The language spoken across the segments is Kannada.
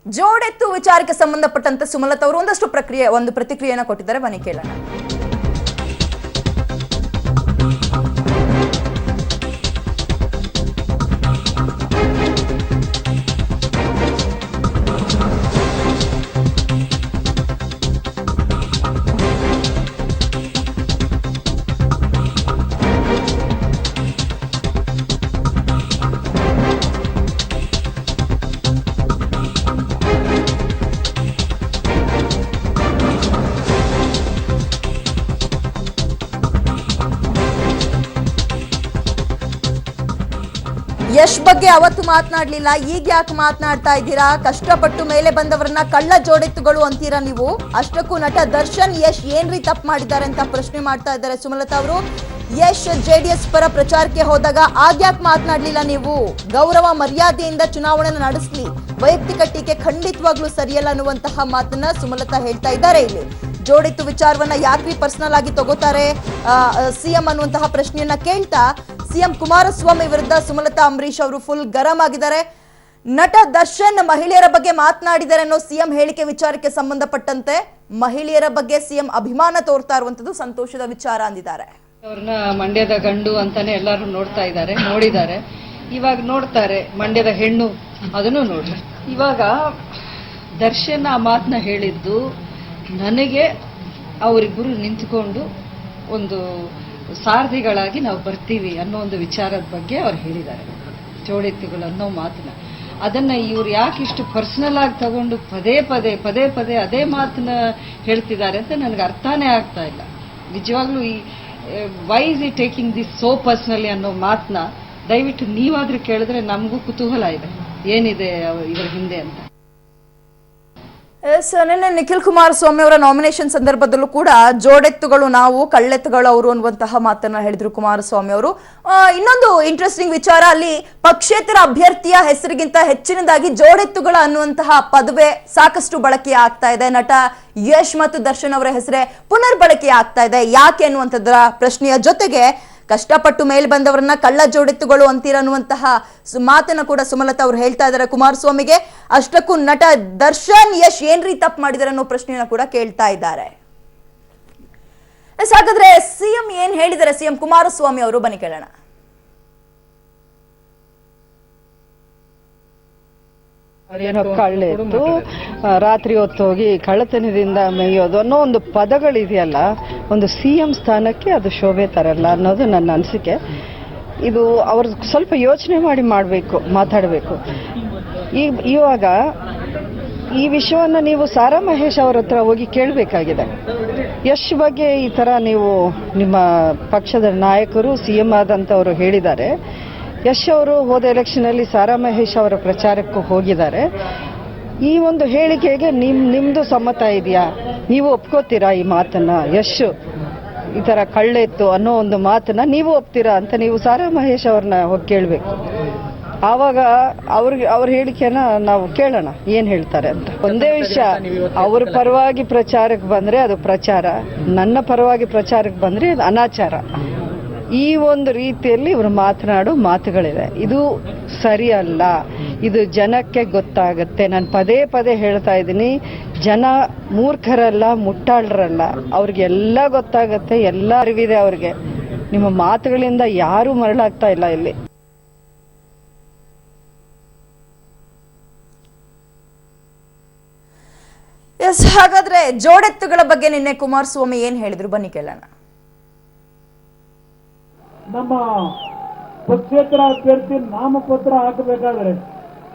ಜೋಡೆತ್ತು ವಿಚಾರಕ್ಕೆ ಸಂಬಂಧಪಟ್ಟಂತೆ ಸುಮಲತಾ ಅವರು ಒಂದು ಪ್ರತಿಕ್ರಿಯೆಯನ್ನು ಕೊಟ್ಟಿದ್ದಾರೆ, ಬನ್ನಿ ಕೇಳೋಣ. ಯಶ್ ಬಗ್ಗೆ ಅವತ್ತು ಮಾತನಾಡ್ಲಿಲ್ಲ, ಈಗ ಯಾಕೆ ಮಾತನಾಡ್ತಾ ಇದ್ದೀರಾ? ಕಷ್ಟಪಟ್ಟು ಮೇಲೆ ಬಂದವರನ್ನ ಕಳ್ಳ ಜೋಡೆತ್ತುಗಳು ಅಂತೀರಾ ನೀವು. ಅಷ್ಟಕ್ಕೂ ನಟ ದರ್ಶನ್ ಯಶ್ ಏನ್ರಿ ತಪ್ಪು ಮಾಡಿದ್ದಾರೆ ಅಂತ ಪ್ರಶ್ನೆ ಮಾಡ್ತಾ ಇದ್ದಾರೆ ಸುಮಲತಾ ಅವರು. ಯಶ್ ಜೆಡಿಎಸ್ ಪರ ಪ್ರಚಾರಕ್ಕೆ ಹೋದಾಗ ಆಗ್ಯಾಕೆ ಮಾತನಾಡ್ಲಿಲ್ಲ ನೀವು? ಗೌರವ ಮರ್ಯಾದೆಯಿಂದ ಚುನಾವಣೆ ನಡೆಸಲಿ, ವೈಯಕ್ತಿಕ ಟೀಕೆ ಖಂಡಿತವಾಗ್ಲೂ ಸರಿಯಲ್ಲ ಅನ್ನುವಂತಹ ಮಾತನ್ನ ಸುಮಲತಾ ಹೇಳ್ತಾ ಇದ್ದಾರೆ. ಇಲ್ಲಿ ಜೋಡೆತ್ತು ವಿಚಾರವನ್ನ ಯಾಕ್ರಿ ಪರ್ಸನಲ್ ಆಗಿ ತಗೋತಾರೆ ಸಿಎಂ ಅನ್ನುವಂತಹ ಪ್ರಶ್ನೆಯನ್ನ ಕೇಳ್ತಾ ಸಿಎಂ ಕುಮಾರಸ್ವಾಮಿ ವಿರುದ್ಧ ಸುಮಲತಾ ಅಂಬರೀಶ್ ಅವರು ಫುಲ್ ಗರಂ ಆಗಿದ್ದಾರೆ. ನಟ ದರ್ಶನ್ ಮಹಿಳೆಯರ ಬಗ್ಗೆ ಮಾತನಾಡಿದ್ದಾರೆ ಅನ್ನೋ ಸಿಎಂ ಹೇಳಿಕೆ ವಿಚಾರಕ್ಕೆ ಸಂಬಂಧಪಟ್ಟಂತೆ ಮಹಿಳೆಯರ ಬಗ್ಗೆ ಸಿಎಂ ಅಭಿಮಾನ ತೋರ್ತಾ ಇರುವಂತದ್ದು ಸಂತೋಷದ ವಿಚಾರ ಅಂದಿದ್ದಾರೆ. ಅವ್ರನ್ನ ಮಂಡ್ಯದ ಗಂಡು ಅಂತಾನೆ ಎಲ್ಲರೂ ನೋಡ್ತಾ ಇದ್ದಾರೆ, ನೋಡಿದ್ದಾರೆ, ಇವಾಗ ನೋಡ್ತಾರೆ ಮಂಡ್ಯದ ಹೆಣ್ಣು ಅದನ್ನು ನೋಡ್ರಿ. ಇವಾಗ ದರ್ಶನ್ ಆ ಮಾತನ್ನ ಹೇಳಿದ್ದು ನನಗೆ ಅವರಿಬ್ಬರು ನಿಂತುಕೊಂಡು ಒಂದು ಸಾರಥಿಗಳಾಗಿ ನಾವು ಬರ್ತೀವಿ ಅನ್ನೋ ಒಂದು ವಿಚಾರದ ಬಗ್ಗೆ ಅವ್ರು ಹೇಳಿದ್ದಾರೆ. ಜೋಡೆತ್ತುಗಳು ಅನ್ನೋ ಮಾತನ್ನ ಅದನ್ನ ಇವ್ರು ಯಾಕೆ ಇಷ್ಟು ಪರ್ಸನಲ್ ಆಗಿ ತಗೊಂಡು ಪದೇ ಪದೇ ಅದೇ ಮಾತನ್ನ ಹೇಳ್ತಿದ್ದಾರೆ ಅಂತ ನನಗೆ ಅರ್ಥನೇ ಆಗ್ತಾ ಇಲ್ಲ. ನಿಜವಾಗ್ಲೂ ಈ ವೈ ಇಸ್ ಈ ಟೇಕಿಂಗ್ ದಿಸ್ ಸೋ ಪರ್ಸನಲಿ ಅನ್ನೋ ಮಾತನ್ನ ದಯವಿಟ್ಟು ನೀವಾದ್ರೂ ಕೇಳಿದ್ರೆ ನಮಗೂ ಕುತೂಹಲ ಇದೆ ಏನಿದೆ ಇದರ ಹಿಂದೆ ಅಂತ. ನಿನ್ನೆ ನಿಖಿಲ್ ಕುಮಾರಸ್ವಾಮಿ ಅವರ ನಾಮಿನೇಷನ್ ಸಂದರ್ಭದಲ್ಲೂ ಕೂಡ ಜೋಡೆತ್ತುಗಳು ನಾವು, ಕಳ್ಳೆತ್ತುಗಳು ಅವರು ಅನ್ನುವಂತಹ ಮಾತನ್ನ ಹೇಳಿದ್ರು ಕುಮಾರಸ್ವಾಮಿ ಅವರು. ಇನ್ನೊಂದು ಇಂಟ್ರೆಸ್ಟಿಂಗ್ ವಿಚಾರ, ಅಲ್ಲಿ ಪಕ್ಷೇತರ ಅಭ್ಯರ್ಥಿಯ ಹೆಸರಿಗಿಂತ ಹೆಚ್ಚಿನದಾಗಿ ಜೋಡೆತ್ತುಗಳ ಅನ್ನುವಂತಹ ಪದವೇ ಸಾಕಷ್ಟು ಬಳಕೆ ಆಗ್ತಾ ಇದೆ. ನಟ ಯಶ್ ಮತ್ತು ದರ್ಶನ್ ಅವರ ಹೆಸರೇ ಪುನರ್ ಬಳಕೆ ಆಗ್ತಾ ಇದೆ. ಯಾಕೆ ಅನ್ನುವಂಥದ್ರ ಪ್ರಶ್ನೆಯ ಜೊತೆಗೆ ಕಷ್ಟಪಟ್ಟು ಮೇಲೆ ಬಂದವರನ್ನ ಕಳ್ಳ ಜೋಡೆತ್ತುಗಳು ಅಂತೀರ ಅನ್ನುವಂತಹ ಮಾತನ್ನ ಕೂಡ ಸುಮಲತಾ ಅವರು ಹೇಳ್ತಾ ಇದ್ದಾರೆ ಕುಮಾರಸ್ವಾಮಿಗೆ. ಅಷ್ಟಕ್ಕೂ ನಟ ದರ್ಶನ್ ಯಶ್ ಏನ್ರಿ ತಪ್ಪು ಮಾಡಿದಾರೆ ಅನ್ನೋ ಪ್ರಶ್ನೆಯನ್ನ ಕೂಡ ಕೇಳ್ತಾ ಇದ್ದಾರೆ. ಹಾಗಾದ್ರೆ ಸಿಎಂ ಏನ್ ಹೇಳಿದ್ದಾರೆ ಸಿಎಂ ಕುಮಾರಸ್ವಾಮಿ ಅವರು, ಬನ್ನಿ ಕೇಳೋಣ. ಏನೋ ಕಳ್ಳೆತ್ತು ರಾತ್ರಿ ಹೊತ್ತು ಹೋಗಿ ಕಳ್ಳತನದಿಂದ ಮೇಯೋದು ಅನ್ನೋ ಒಂದು ಪದಗಳಿದೆಯಲ್ಲ, ಒಂದು ಸಿಎಂ ಸ್ಥಾನಕ್ಕೆ ಅದು ಶೋಭೆ ತರಲ್ಲ ಅನ್ನೋದು ನನ್ನ ಅನಿಸಿಕೆ. ಇದು ಅವ್ರ ಸ್ವಲ್ಪ ಯೋಚನೆ ಮಾಡಿ ಮಾತಾಡಬೇಕು. ಇವಾಗ ಈ ವಿಷಯವನ್ನ ನೀವು ಸಾರಾ ಮಹೇಶ್ ಅವರ ಹತ್ರ ಹೋಗಿ ಕೇಳಬೇಕಾಗಿದೆ. ಯಶ್ ಬಗ್ಗೆ ಈ ತರ ನೀವು ನಿಮ್ಮ ಪಕ್ಷದ ನಾಯಕರು ಸಿಎಂ ಆದಂತವರು ಹೇಳಿದ್ದಾರೆ. ಯಶ್ ಅವರು ಹೋದ ಎಲೆಕ್ಷನ್ ಅಲ್ಲಿ ಸಾರಾ ಮಹೇಶ್ ಅವರ ಪ್ರಚಾರಕ್ಕೂ ಹೋಗಿದ್ದಾರೆ. ಈ ಒಂದು ಹೇಳಿಕೆಗೆ ನಿಮ್ದು ಸಮ್ಮತ ಇದೆಯಾ? ನೀವು ಒಪ್ಕೋತೀರಾ ಈ ಮಾತನ್ನ? ಯಶ್ ಈ ತರ ಕಳ್ಳೆತ್ತು ಅನ್ನೋ ಒಂದು ಮಾತನ್ನ ನೀವು ಒಪ್ತೀರಾ ಅಂತ ನೀವು ಸಾರಾ ಮಹೇಶ್ ಅವ್ರನ್ನ ಹೋಗಿ ಕೇಳಬೇಕು. ಆವಾಗ ಅವ್ರ ಹೇಳಿಕೆನ ನಾವು ಕೇಳೋಣ ಏನ್ ಹೇಳ್ತಾರೆ ಅಂತ. ಒಂದೇ ವಿಷಯ, ಅವ್ರ ಪರವಾಗಿ ಪ್ರಚಾರಕ್ಕೆ ಬಂದ್ರೆ ಅದು ಪ್ರಚಾರ, ನನ್ನ ಪರವಾಗಿ ಪ್ರಚಾರಕ್ಕೆ ಬಂದ್ರೆ ಅದು ಅನಾಚಾರ. ಈ ಒಂದು ರೀತಿಯಲ್ಲಿ ಇವರು ಮಾತನಾಡೋ ಮಾತುಗಳಿದೆ, ಇದು ಸರಿಯಲ್ಲ. ಇದು ಜನಕ್ಕೆ ಗೊತ್ತಾಗುತ್ತೆ. ನಾನು ಪದೇ ಹೇಳ್ತಾ ಇದ್ದೀನಿ, ಜನ ಮೂರ್ಖರಲ್ಲ, ಮುಟ್ಟಾಳರಲ್ಲ, ಅವ್ರಿಗೆಲ್ಲ ಗೊತ್ತಾಗತ್ತೆ, ಎಲ್ಲ ಅರಿವಿದೆ ಅವ್ರಿಗೆ. ನಿಮ್ಮ ಮಾತುಗಳಿಂದ ಯಾರೂ ಮರಳಾಗ್ತಾ ಇಲ್ಲ ಇಲ್ಲಿ. ಎಸ್, ಹಾಗಾದ್ರೆ ಜೋಡೆತ್ತುಗಳ ಬಗ್ಗೆ ನಿನ್ನೆ ಕುಮಾರಸ್ವಾಮಿ ಏನ್ ಹೇಳಿದ್ರು, ಬನ್ನಿ ಕೇಳೋಣ. ನಮ್ಮ ಪಕ್ಷೇತರ ಅಭ್ಯರ್ಥಿ ನಾಮಪತ್ರ ಹಾಕಬೇಕಾದ್ರೆ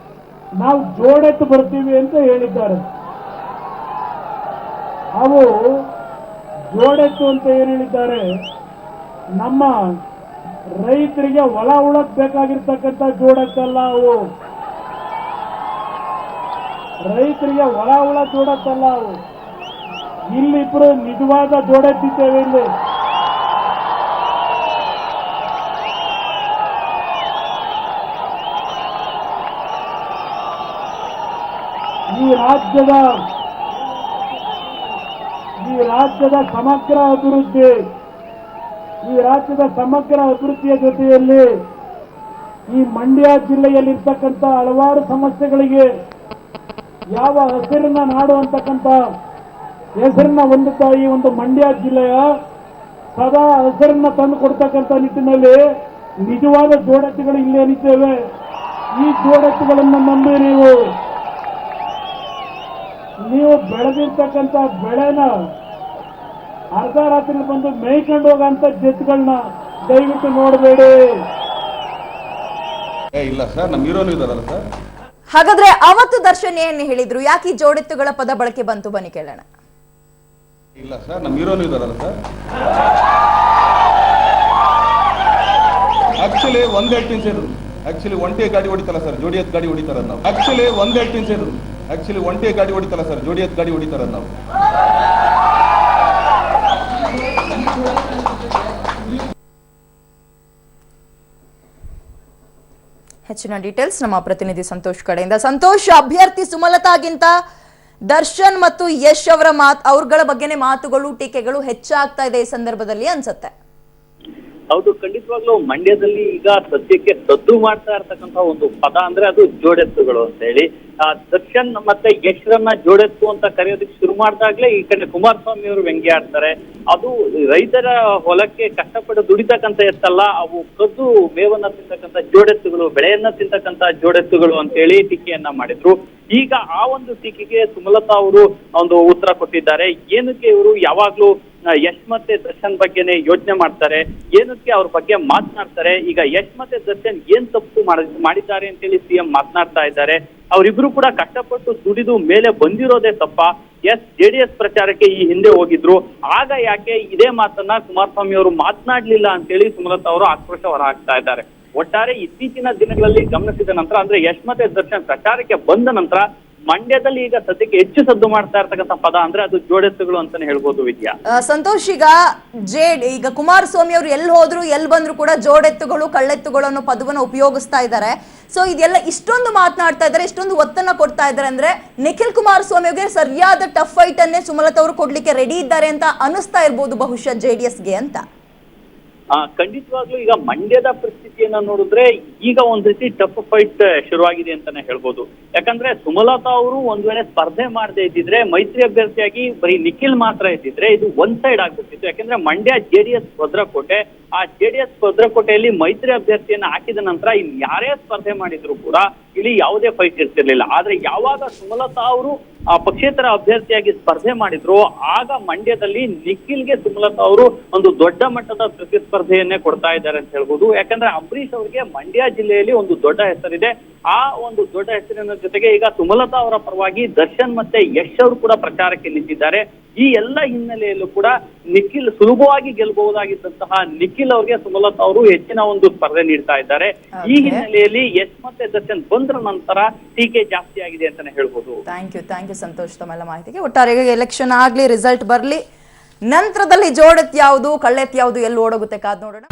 ನಾವು ಜೋಡೆತ್ತು ಬರ್ತೀವಿ ಅಂತ ಹೇಳಿದ್ದಾರೆ. ಅವು ಜೋಡೆತ್ತು ಅಂತ ಏನ್ ಹೇಳಿದ್ದಾರೆ, ನಮ್ಮ ರೈತರಿಗೆ ಹೊಲ ಉಳಕ್ ಬೇಕಾಗಿರ್ತಕ್ಕಂಥ ಜೋಡೆತ್ತಲ್ಲ ಅವು. ರೈತರಿಗೆ ಹೊಲ ಉಳ ಜೋಡೆತ್ತಲ್ಲ ಅವು. ಇಲ್ಲಿಬ್ರು ನಿಜವಾದ ಜೋಡೆತ್ತಿದ್ದೇವೆ. ಇಲ್ಲಿ ಈ ರಾಜ್ಯದ ಸಮಗ್ರ ಅಭಿವೃದ್ಧಿಯ ಜೊತೆಯಲ್ಲಿ ಈ ಮಂಡ್ಯ ಜಿಲ್ಲೆಯಲ್ಲಿರ್ತಕ್ಕಂಥ ಹಲವಾರು ಸಮಸ್ಯೆಗಳಿಗೆ ಯಾವ ಹಸಿರಿನ ನಾಡು ಅಂತಕ್ಕಂಥ ಹೆಸರನ್ನ ಹೊಂದುತ್ತಾ ಈ ಒಂದು ಮಂಡ್ಯ ಜಿಲ್ಲೆಯ ಸದಾ ಹಸಿರನ್ನ ತಂದು ಕೊಡ್ತಕ್ಕಂಥ ನಿಟ್ಟಿನಲ್ಲಿ ನಿಜವಾದ ಜೋಡೆತ್ತುಗಳು ಇಲ್ಲೇನಿದ್ದೇವೆ. ಈ ಜೋಡೆತ್ತುಗಳನ್ನು ನಂಬಿ ನೀವು ಬೆಳೆದಿರ್ತಕ್ಕಂಥ ಬೆಳೆನ ಅರ್ಧ ರಾತ್ರಿ ಬಂದು ಮೇಯ್ಕೊಂಡು ಹೋಗಂತ ಜೆತ್ಗಳನ್ನ ದಯವಿಟ್ಟು ನೋಡಬೇಡಿ. ಇಲ್ಲ ಸರ್, ನಮ್ಮ ಹೀರೋನು ಇದಾರಲ್ಲ ಸರ್. ಹಾಗಾದ್ರೆ ಅವತ್ತು ದರ್ಶನ್ ಏನ್ ಹೇಳಿದ್ರು? ಯಾಕೆ ಈ ಜೋಡೆತ್ತುಗಳ ಪದ ಬಳಕೆ ಬಂತು? ಬನ್ನಿ ಕೇಳೋಣ. ಇಲ್ಲ ಸರ್, ನಮ್ಮ ಹೀರೋನು ಇದಾರಲ್ಲ ಸರ್. ಆಕ್ಚುಲಿ ಒಂದ್ ಹೇಳ್ತೀನಿ ಸರ್, ಆಕ್ಚುಲಿ ಒಂಟೆ ಗಾಡಿ ಹೊಡಿತಲ್ಲ ಸರ್, ಜೋಡಿ ಎತ್ ಗಾಡಿ ಹೊಡಿತಾರ ನಾವು. ಆಕ್ಚುಲಿ ಒಂದ್ ಹೇಳ್ತೀನಿ ಸರ್, ಆಕ್ಚುಲಿ ಒಂಟೆ ಗಾಡಿ ಹೊಡಿತಲ್ಲ ಸರ್, ಜೋಡಿ ಎತ್ ಗಾಡಿ ಹೊಡಿತಾರ ನಾವು. ಹೆಚ್ಚಿನ ಡೀಟೇಲ್ಸ್ ನಮ್ಮ ಪ್ರತಿನಿಧಿ ಸಂತೋಷ್ ಕಡೆಯಿಂದ. ಸಂತೋಷ್, ಅಭ್ಯರ್ಥಿ ಸುಮಲತಾಗಿಂತ ದರ್ಶನ್ ಮತ್ತು ಯಶ್ ಅವರ ಅವ್ರಗಳ ಬಗ್ಗೆನೇ ಮಾತುಗಳು, ಟೀಕೆಗಳು ಹೆಚ್ಚಾಗ್ತಾ ಇದೆ ಈ ಸಂದರ್ಭದಲ್ಲಿ ಅನ್ಸುತ್ತೆ. ಹೌದು, ಖಂಡಿತವಾಗ್ಲೂ ಮಂಡ್ಯದಲ್ಲಿ ಈಗ ಸದ್ಯಕ್ಕೆ ಸದ್ದು ಮಾಡ್ತಾ ಇರ್ತಕ್ಕಂಥ ಒಂದು ಪದ ಅಂದ್ರೆ ಅದು ಜೋಡೆತ್ತುಗಳು ಅಂತ ಹೇಳಿ. ದರ್ಶನ್ ಮತ್ತೆ ಯಶ್ರನ್ನ ಜೋಡೆತ್ತು ಅಂತ ಕರೆಯೋದಕ್ಕೆ ಶುರು ಮಾಡಿದಾಗ್ಲೇ ಈ ಕಡೆ ಕುಮಾರಸ್ವಾಮಿ ಅವರು ವ್ಯಂಗ್ಯ ಆಡ್ತಾರೆ. ಅದು ರೈತರ ಹೊಲಕ್ಕೆ ಕಷ್ಟಪಟ್ಟು ದುಡಿತಕ್ಕಂಥ ಎತ್ತಲ್ಲ, ಅವು ಕದ್ದು ಮೇವನ್ನ ತಿಂತಕ್ಕಂಥ ಜೋಡೆತ್ತುಗಳು, ಬೆಳೆಯನ್ನ ತಿಂತಕ್ಕಂಥ ಜೋಡೆತ್ತುಗಳು ಅಂತ ಹೇಳಿ ಟೀಕೆಯನ್ನ ಮಾಡಿದ್ರು. ಈಗ ಆ ಒಂದು ಟೀಕೆಗೆ ಸುಮಲತಾ ಅವರು ಒಂದು ಉತ್ತರ ಕೊಟ್ಟಿದ್ದಾರೆ. ಏನಕ್ಕೆ ಇವರು ಯಾವಾಗ್ಲೂ ಯಶ್ ಮತ್ತೆ ದರ್ಶನ್ ಬಗ್ಗೆನೆ ಯೋಚನೆ ಮಾಡ್ತಾರೆ, ಏನಕ್ಕೆ ಅವ್ರ ಬಗ್ಗೆ ಮಾತನಾಡ್ತಾರೆ? ಈಗ ಯಶ್ ಮತ್ತೆ ದರ್ಶನ್ ಏನ್ ತಪ್ಪು ಮಾಡಿದ್ದಾರೆ ಅಂತೇಳಿ ಸಿಎಂ ಮಾತನಾಡ್ತಾ ಇದ್ದಾರೆ. ಅವರಿಬ್ರು ಕೂಡ ಕಷ್ಟಪಟ್ಟು ದುಡಿದು ಮೇಲೆ ಬಂದಿರೋದೇ ತಪ್ಪ. JDS ಪ್ರಚಾರಕ್ಕೆ ಈ ಹಿಂದೆ ಹೋಗಿದ್ರು, ಆಗ ಯಾಕೆ ಇದೇ ಮಾತನ್ನ ಕುಮಾರಸ್ವಾಮಿ ಅವರು ಮಾತನಾಡ್ಲಿಲ್ಲ ಅಂತೇಳಿ ಸುಮಲತಾ ಅವರು ಆಕ್ರೋಶ ಹೊರಹಾಕ್ತಾ ಇದ್ದಾರೆ. ಒಟ್ಟಾರೆ ಇತ್ತೀಚಿನ ದಿನಗಳಲ್ಲಿ ಗಮನಿಸಿದ ನಂತರ ಅಂದ್ರೆ ಯಶ್ ಮತ್ತೆ ದರ್ಶನ್ ಪ್ರಚಾರಕ್ಕೆ ಬಂದ ನಂತರ ಮಂಡ್ಯದಲ್ಲಿ ಈಗ ಸದ್ಯಕ್ಕೆ ಹೆಚ್ಚು ಸದ್ದು ಮಾಡ್ತಾ ಇರ್ತಕ್ಕಂಥ ಪದ ಅಂದ್ರೆ ಅದು ಜೋಡೆತ್ತುಗಳು ಅಂತಾನೆ ಹೇಳ್ಬೋದು. ವಿದ್ಯಾ, ಸಂತೋಷ್, ಈಗ ಕುಮಾರಸ್ವಾಮಿ ಅವರು ಎಲ್ಲಿ ಹೋದ್ರು ಎಲ್ಲಿ ಬಂದ್ರು ಕೂಡ ಜೋಡೆತ್ತುಗಳು, ಕಳ್ಳೆತ್ತುಗಳು ಅನ್ನೋ ಪದವನ್ನು ಉಪಯೋಗಿಸ್ತಾ ಇದ್ದಾರೆ. ಸೊ ಇದೆಲ್ಲ ಇಷ್ಟೊಂದು ಮಾತನಾಡ್ತಾ ಇದ್ದಾರೆ, ಇಷ್ಟೊಂದು ಒತ್ತನ್ನ ಕೊಡ್ತಾ ಇದ್ದಾರೆ ಅಂದ್ರೆ ನಿಖಿಲ್ ಕುಮಾರಸ್ವಾಮಿ ಅವರಿಗೆ ಸರಿಯಾದ ಟಫ್ ಫೈಟ್ ಅನ್ನೇ ಸುಮಲತಾ ಅವರು ಕೊಡ್ಲಿಕ್ಕೆ ರೆಡಿ ಇದ್ದಾರೆ ಅಂತ ಅನಿಸ್ತಾ ಇರ್ಬೋದು ಬಹುಶಃ JDSಗೆ ಅಂತ. ಖಂಡಿತವಾಗ್ಲೂ ಈಗ ಮಂಡ್ಯದ ಪರಿಸ್ಥಿತಿಯನ್ನ ನೋಡಿದ್ರೆ ಈಗ ಒಂದ್ ರೀತಿ ಟಫ್ ಫೈಟ್ ಶುರುವಾಗಿದೆ ಅಂತಾನೆ ಹೇಳ್ಬೋದು. ಯಾಕಂದ್ರೆ ಸುಮಲತಾ ಅವರು ಒಂದ್ ವೇಳೆ ಸ್ಪರ್ಧೆ ಮಾಡದೇ ಇದ್ದಿದ್ರೆ, ಮೈತ್ರಿ ಅಭ್ಯರ್ಥಿಯಾಗಿ ಬರೀ ನಿಖಿಲ್ ಮಾತ್ರ ಇದ್ದಿದ್ರೆ ಇದು ಒಂದ್ ಸೈಡ್ ಆಗ್ಬಿಟ್ಟಿತ್ತು. ಯಾಕಂದ್ರೆ ಮಂಡ್ಯ JDS ಭದ್ರಕೋಟೆ, ಆ JDS ಭದ್ರಕೋಟೆಯಲ್ಲಿ ಮೈತ್ರಿ ಅಭ್ಯರ್ಥಿಯನ್ನ ಹಾಕಿದ ನಂತರ ಇನ್ ಯಾರೇ ಸ್ಪರ್ಧೆ ಮಾಡಿದ್ರು ಕೂಡ ಇಲ್ಲಿ ಯಾವುದೇ ಫೈಟ್ ಇರ್ತಿರ್ಲಿಲ್ಲ. ಆದ್ರೆ ಯಾವಾಗ ಸುಮಲತಾ ಅವರು ಪಕ್ಷೇತರ ಅಭ್ಯರ್ಥಿಯಾಗಿ ಸ್ಪರ್ಧೆ ಮಾಡಿದ್ರು, ಆಗ ಮಂಡ್ಯದಲ್ಲಿ ನಿಖಿಲ್ಗೆ ಸುಮಲತಾ ಅವರು ಒಂದು ದೊಡ್ಡ ಮಟ್ಟದ ಪ್ರತಿಸ್ಪರ್ಧೆಯನ್ನೇ ಕೊಡ್ತಾ ಇದ್ದಾರೆ ಅಂತ ಹೇಳ್ಬೋದು. ಯಾಕಂದ್ರೆ ಅಂಬರೀಶ್ ಅವರಿಗೆ ಮಂಡ್ಯ ಜಿಲ್ಲೆಯಲ್ಲಿ ಒಂದು ದೊಡ್ಡ ಹೆಸರಿದೆ. ಆ ಒಂದು ದೊಡ್ಡ ಹೆಸರಿನ ಜೊತೆಗೆ ಈಗ ಸುಮಲತಾ ಅವರ ಪರವಾಗಿ ದರ್ಶನ್ ಮತ್ತೆ ಯಶ್ ಅವರು ಕೂಡ ಪ್ರಚಾರಕ್ಕೆ ನಿಂತಿದ್ದಾರೆ. ಈ ಎಲ್ಲ ಹಿನ್ನೆಲೆಯಲ್ಲೂ ಕೂಡ ನಿಖಿಲ್ ಸುಲಭವಾಗಿ ಗೆಲ್ಲಬಹುದಾಗಿದ್ದಂತಹ ನಿಖಿಲ್ ಅವರಿಗೆ ಸುಮಲತಾ ಅವರು ಹೆಚ್ಚಿನ ಒಂದು ಸ್ಪರ್ಧೆ ನೀಡ್ತಾ ಇದ್ದಾರೆ. ಈ ಹಿನ್ನೆಲೆಯಲ್ಲಿ ಯಶ್ ಮತ್ತೆ ದರ್ಶನ್ ಬಂದ್ರ ನಂತರ ಟೀಕೆ ಜಾಸ್ತಿ ಆಗಿದೆ ಅಂತಾನೆ ಹೇಳ್ಬೋದು. ಥ್ಯಾಂಕ್ ಯು ಸಂತೋಷ್ ತಮ್ಮೆಲ್ಲ ಮಾಹಿತಿಗೆ. ಒಟ್ಟಾರೆ ಎಲೆಕ್ಷನ್ ಆಗ್ಲಿ, ರಿಸಲ್ಟ್ ಬರ್ಲಿ, ನಂತರದಲ್ಲಿ ಜೋಡೆತ್ ಯಾವುದು ಕಳ್ಳೆತ್ ಯಾವುದು ಎಲ್ಲಿ ಓಡೋಗುತ್ತೆ ಕಾದ್ ನೋಡೋಣ.